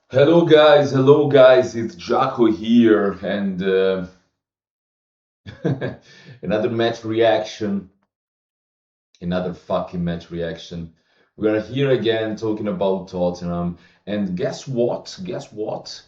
Hello guys, it's Jaco here, and another match reaction, another fucking match reaction. We are here again talking about Tottenham, and guess what? Guess what?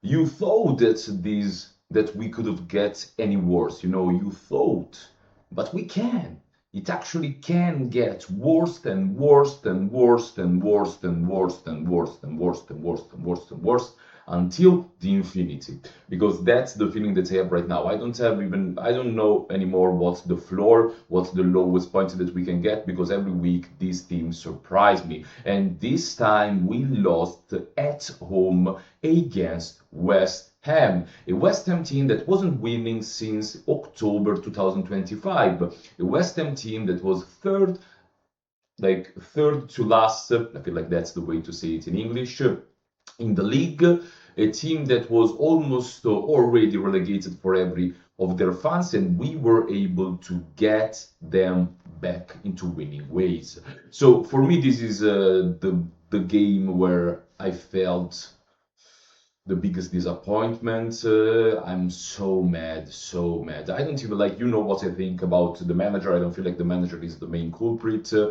You thought that we could have get any worse, you thought, but we can. It actually can get worse and worse and worse and worse and worse and worse and worse and worse and worse and worse until the infinity. Because that's the feeling that I have right now. I don't know anymore what's the floor, what's the lowest point that we can get, because every week these teams surprise me. And this time we lost at home against West Ham, a West Ham team that wasn't winning since October 2025, a West Ham team that was third to last, I feel like that's the way to say it in English, in the league, a team that was almost already relegated for every of their fans, and we were able to get them back into winning ways. So for me, this is the game where I felt the biggest disappointment. I'm so mad, so mad. I don't even what I think about the manager. I don't feel like the manager is the main culprit. In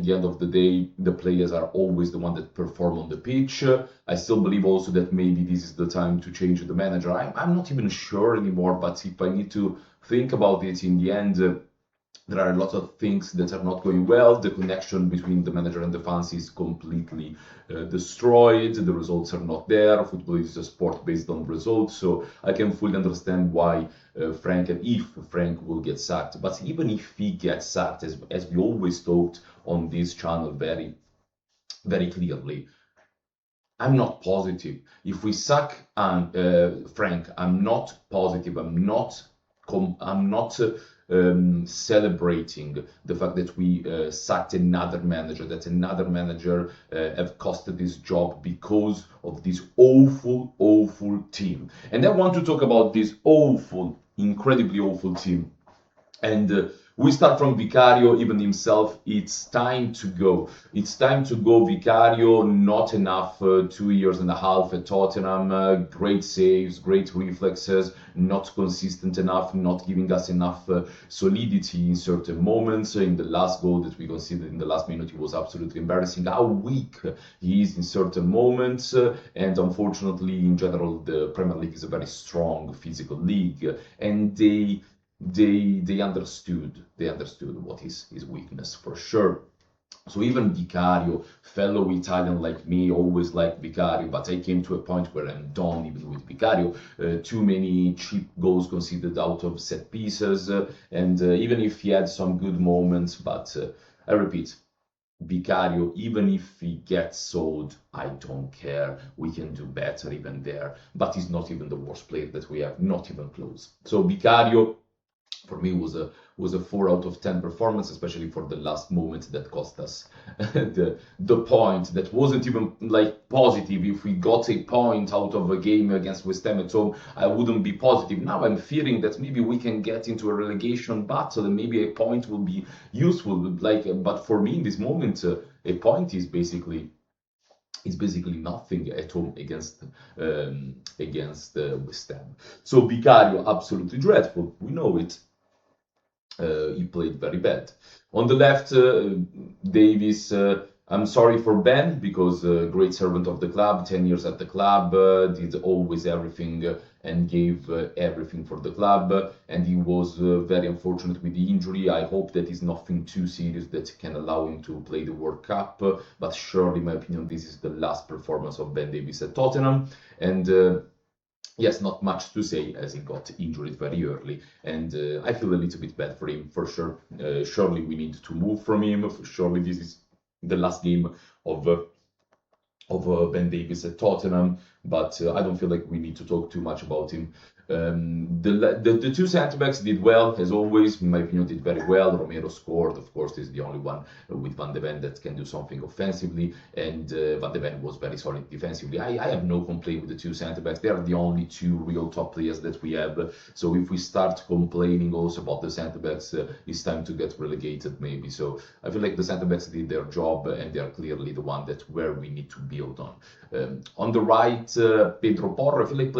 the end of the day, the players are always the one that perform on the pitch. I still believe also that maybe this is the time to change the manager. I'm not even sure anymore, but if I need to think about it in the end, there are a lot of things that are not going well. The connection between the manager and the fans is completely destroyed. The results are not there. Football is a sport based on results. So I can fully understand why Frank, and if Frank will get sacked. But even if he gets sacked, as we always talked on this channel very, very clearly, I'm not positive. If we sack Frank, I'm not positive. I'm not celebrating the fact that we sacked another manager, that another manager have costed this job because of this awful, awful team. And I want to talk about this awful, incredibly awful team. And we start from Vicario, even himself. It's time to go. It's time to go, Vicario. Not enough. 2 years and a half at Tottenham. Great saves, great reflexes. Not consistent enough. Not giving us enough solidity in certain moments. In the last goal that we considered in the last minute, it was absolutely embarrassing how weak he is in certain moments. And unfortunately, in general, the Premier League is a very strong physical league, and they understood what is his weakness for sure. So even Vicario, fellow Italian like me, always liked Vicario, but I came to a point where I'm done even with Vicario. Too many cheap goals conceded out of set pieces, and even if he had some good moments, but I repeat, Vicario, even if he gets sold, I don't care. We can do better even there. But he's not even the worst player that we have, not even close. So Vicario, for me, was a 4 out of 10 performance, especially for the last moment that cost us the point. That wasn't even like positive. If we got a point out of a game against West Ham at home, I wouldn't be positive. Now I'm fearing that maybe we can get into a relegation battle and maybe a point will be useful. But for me in this moment, a point is basically nothing at home against West Ham. So Vicario, absolutely dreadful. We know it. He played very bad. On the left, Davies. I'm sorry for Ben, because great servant of the club, 10 years at the club, did always everything and gave everything for the club, and he was very unfortunate with the injury. I hope that is nothing too serious that can allow him to play the World Cup, but surely, in my opinion, this is the last performance of Ben Davies at Tottenham, and yes, not much to say as he got injured very early, and I feel a little bit bad for him for sure. Surely we need to move from him. Surely this is the last game of Ben Davies at Tottenham, but I don't feel like we need to talk too much about him. The two centre backs did well, as always. In my opinion, did very well. Romero scored, of course, is the only one with Van de Ven that can do something offensively, and Van de Ven was very solid defensively. I have no complaint with the two centre backs. They are the only two real top players that we have. So if we start complaining also about the centre backs, it's time to get relegated, maybe. So I feel like the centre backs did their job, and they are clearly the one that where we need to build on. On the right, Pedro Porro, I feel like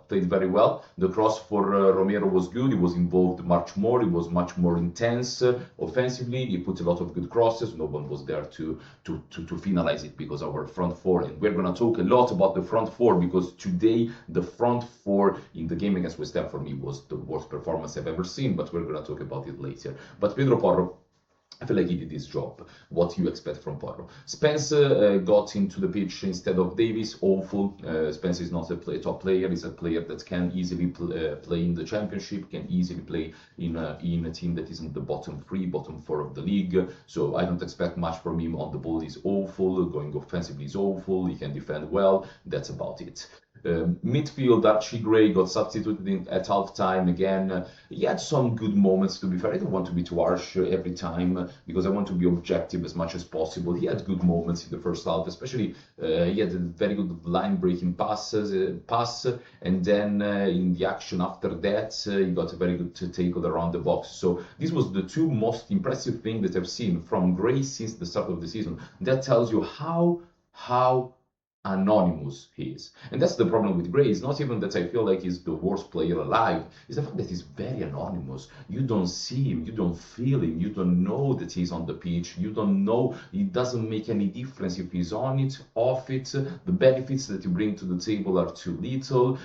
played very well. The cross for Romero was good. He was involved much more. He was much more intense offensively. He put a lot of good crosses. No one was there to finalize it because our front four. And we're gonna talk a lot about the front four because today the front four in the game against West Ham for me was the worst performance I've ever seen. But we're gonna talk about it later. But Pedro Porro, I feel like he did his job. What you expect from Porro? Spence got into the pitch instead of Davies. Awful. Spence is not a top player. He's a player that can easily play in the Championship, can easily play in a team that isn't the bottom three, bottom four of the league. So I don't expect much from him. On the ball, he's awful. Going offensively is awful. He can defend well. That's about it. Midfield, Archie Gray got substituted at half-time again. He had some good moments, to be fair. I don't want to be too harsh every time because I want to be objective as much as possible. He had good moments in the first half, especially he had a very good line-breaking pass, and then in the action after that, he got a very good tackle around the box. So this was the two most impressive things that I've seen from Gray since the start of the season. That tells you how anonymous he is. And that's the problem with Gray. It's not even that I feel like he's the worst player alive. It's the fact that he's very anonymous. You don't see him, you don't feel him, you don't know that he's on the pitch, you don't know, it doesn't make any difference if he's on it, off it. The benefits that you bring to the table are too little.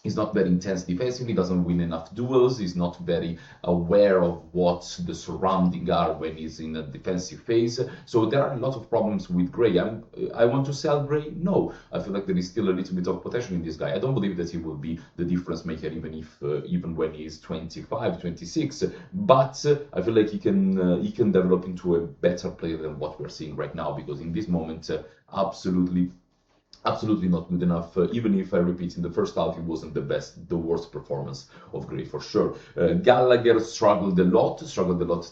He's not very intense defensively, doesn't win enough duels, he's not very aware of what the surroundings are when he's in a defensive phase. So there are a lot of problems with Gray. I want to sell Gray? No. I feel like there is still a little bit of potential in this guy. I don't believe that he will be the difference maker even when he's 25, 26. But I feel like he can develop into a better player than what we're seeing right now, because in this moment, absolutely not good enough. Even if I repeat, in the first half, it wasn't the worst performance of Gray for sure. Gallagher struggled a lot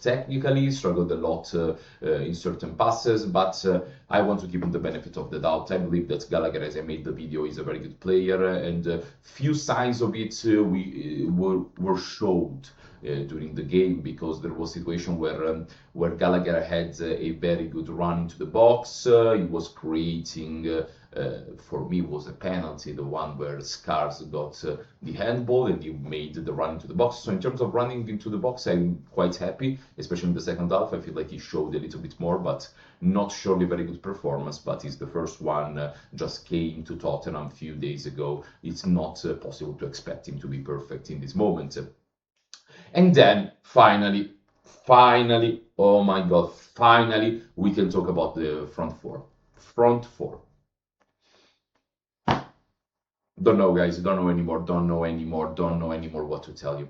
technically, struggled a lot in certain passes, but I want to give him the benefit of the doubt. I believe that Gallagher, as I made the video, is a very good player, and few signs of it were showed during the game, because there was a situation where Gallagher had a very good run into the box. He was creating, for me, was a penalty, the one where Scars got the handball and he made the run into the box. So in terms of running into the box, I'm quite happy, especially in the second half. I feel like he showed a little bit more, but not surely very good performance. But he's the first one, just came to Tottenham a few days ago. It's not possible to expect him to be perfect in this moment. And then finally, oh my God, finally, we can talk about the front four. Front four. Don't know, guys. Don't know anymore what to tell you.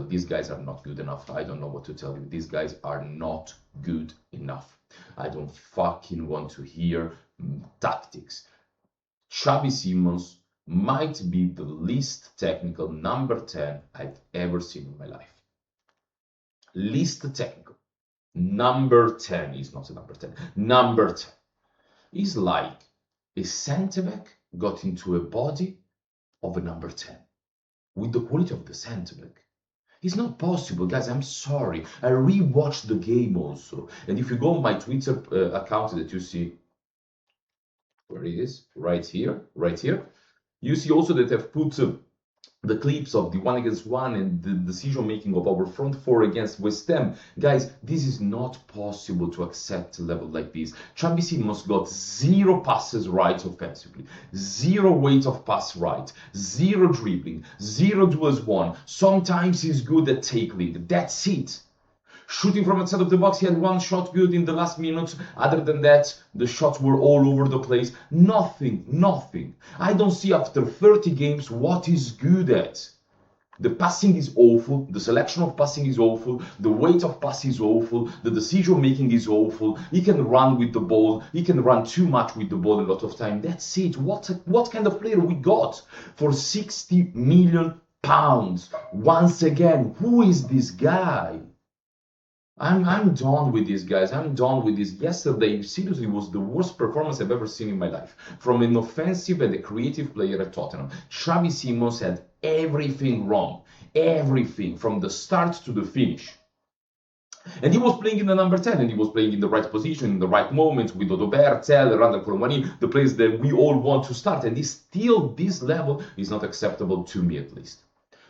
These guys are not good enough. I don't know what to tell you. These guys are not good enough. I don't fucking want to hear tactics. Xavi Simons might be the least technical number 10 I've ever seen in my life. Least technical. Number 10 is not a number 10. Number 10 is like a centre-back got into a body of a number 10 with the quality of the centre-back. It's not possible, guys. I'm sorry. I rewatched the game also. And if you go on my Twitter account that you see, where it is, right here, you see also that I've put the clips of the 1-against-1 and the decision making of our front four against West Ham. Guys, this is not possible to accept a level like this. Xavi Simons got 0 passes right offensively, 0 weight of pass right, 0 dribbling, 0 duels won. Sometimes he's good at tackling. That's it. Shooting from outside of the box, he had 1 shot good in the last minutes. Other than that, the shots were all over the place. Nothing. I don't see after 30 games what he's good at. The passing is awful. The selection of passing is awful. The weight of pass is awful. The decision making is awful. He can run with the ball. He can run too much with the ball a lot of time. That's it. What kind of player we got for 60 million pounds? Once again, who is this guy? I'm done with these guys. I'm done with this. Yesterday, seriously, was the worst performance I've ever seen in my life. From an offensive and a creative player at Tottenham. Xavi Simons had everything wrong. Everything, from the start to the finish. And he was playing in the number 10, and he was playing in the right position, in the right moment, with Odobert, Tel, Randall Colomani, the players that we all want to start. And he's still, this level is not acceptable to me at least.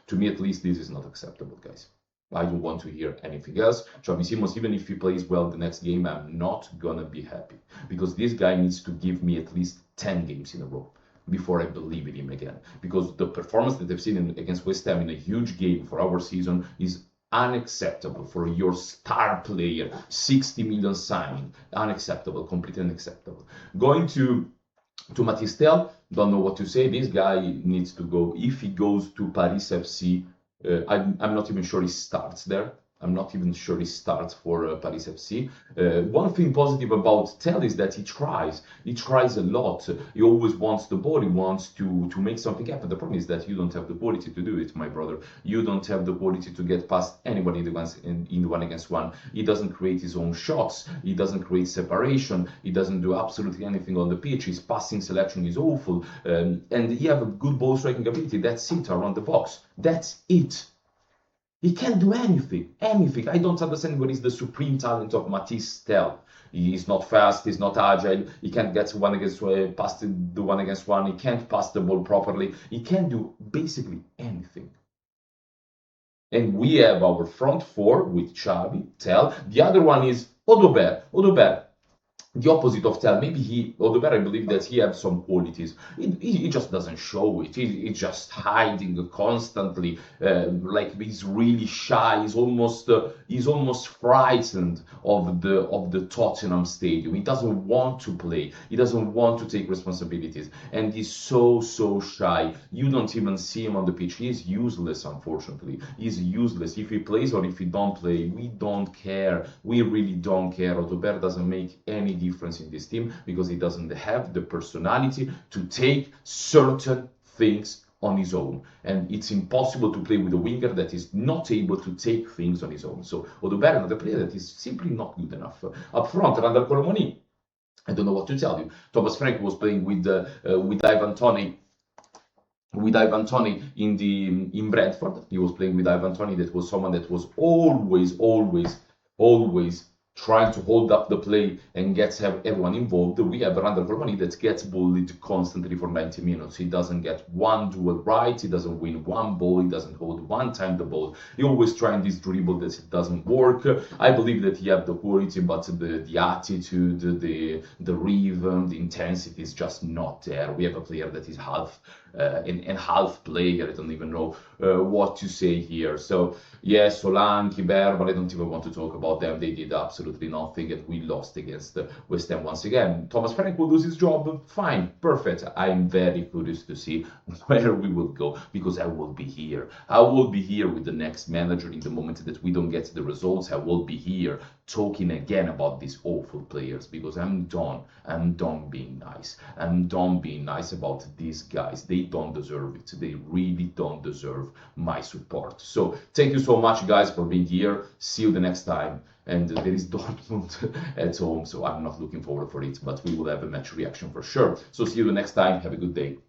To me at least, this is not acceptable, guys. I don't want to hear anything else. Xavi Simons, even if he plays well the next game, I'm not gonna be happy. Because this guy needs to give me at least 10 games in a row before I believe in him again. Because the performance that I've seen against West Ham in a huge game for our season is unacceptable for your star player. 60 million signing, unacceptable, completely unacceptable. Going to Mathys Tel, don't know what to say. This guy needs to go. If he goes to Paris FC, I'm not even sure he starts there. I'm not even sure he starts for Paris FC. One thing positive about Tel is that he tries. He tries a lot. He always wants the ball. He wants to make something happen. The problem is that you don't have the quality to do it, my brother. You don't have the quality to get past anybody in the one against one. He doesn't create his own shots. He doesn't create separation. He doesn't do absolutely anything on the pitch. His passing selection is awful. And he have a good ball striking ability. That's it, around the box. That's it. He can't do anything, anything. I don't understand what is the supreme talent of Mathys Tel. He's not fast, he's not agile, he can't get past the one against one, he can't pass the ball properly, he can't do basically anything. And we have our front four with Xavi, Tel. The other one is Odobert. Odobert, the opposite of Tel. Maybe Odobert, I believe that he has some qualities. He just doesn't show it. He's just hiding constantly. Like he's really shy. He's almost frightened of the Tottenham stadium. He doesn't want to play. He doesn't want to take responsibilities, and he's so shy. You don't even see him on the pitch. He's useless, unfortunately. He's useless. If he plays or if he don't play, we don't care. We really don't care. Odobert doesn't make any difference in this team because he doesn't have the personality to take certain things on his own, and it's impossible to play with a winger that is not able to take things on his own. So Odobert is another player that is simply not good enough. Up front, Randall Colomani, I don't know what to tell you. Thomas Frank was playing with Ivan Toney. With Ivan Toney in Brentford. He was playing with Ivan Toney. That was someone that was always trying to hold up the play and have everyone involved. We have Randall Colomani that gets bullied constantly for 90 minutes. He doesn't get one duel right. He doesn't win one ball. He doesn't hold one time the ball. He always trying this dribble that it doesn't work. I believe that he have the quality, but the attitude, the rhythm, the intensity is just not there. We have a player that is half and half player. I don't even know what to say here. So yes, Solanke, Berber, but I don't even want to talk about them. They did absolutely nothing, and we lost against West Ham once again. Thomas Frank will lose his job. Fine, perfect. I'm very curious to see where we will go, because I will be here. I will be here with the next manager in the moment that we don't get the results. I will be here talking again about these awful players, because I'm done. I'm done being nice. I'm done being nice about these guys. They don't deserve it. They really don't deserve my support. So thank you so much, guys, for being here. See you the next time. And there is Dortmund at home, so I'm not looking forward for it, but we will have a match reaction for sure. So see you the next time. Have a good day.